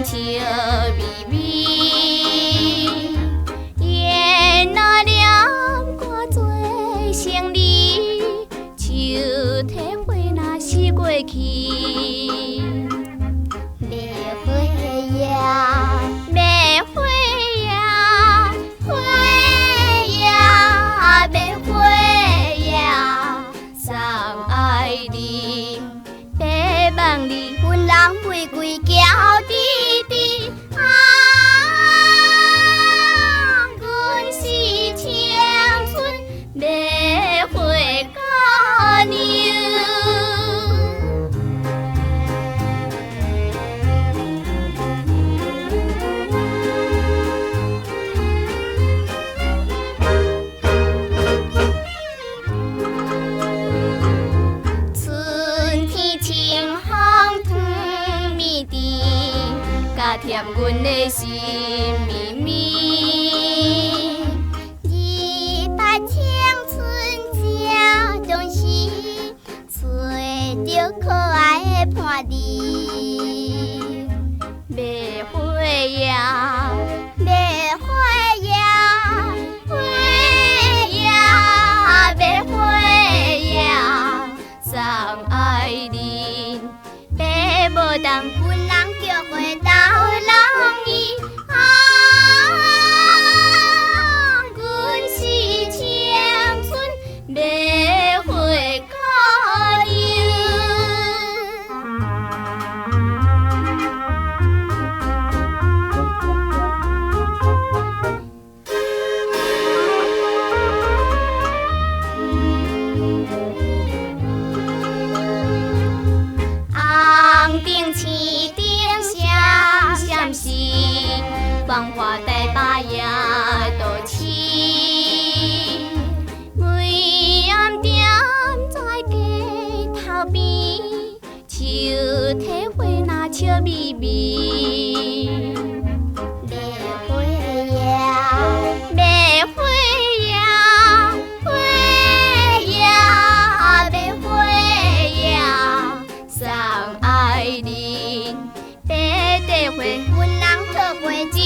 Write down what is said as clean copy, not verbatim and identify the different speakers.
Speaker 1: 笑眯眯，烟那念歌做成你，树体花那死过去。玫瑰娇滴滴，阮是青春要回到你。春天清风。加添阮的心绵绵，二八青春正中时，找着可爱的伴侣。要花呀，要花呀，花呀，要花呀，送爱人，要无当阮人叫花到人伊，阮是青春要回到你。红顶青顶闪闪时，芳华台巴也都市。每暗点在街头边，树体花那笑眯眯。要花呀，要花呀，花呀，要花呀，送爱人，白地花，阮人可花情。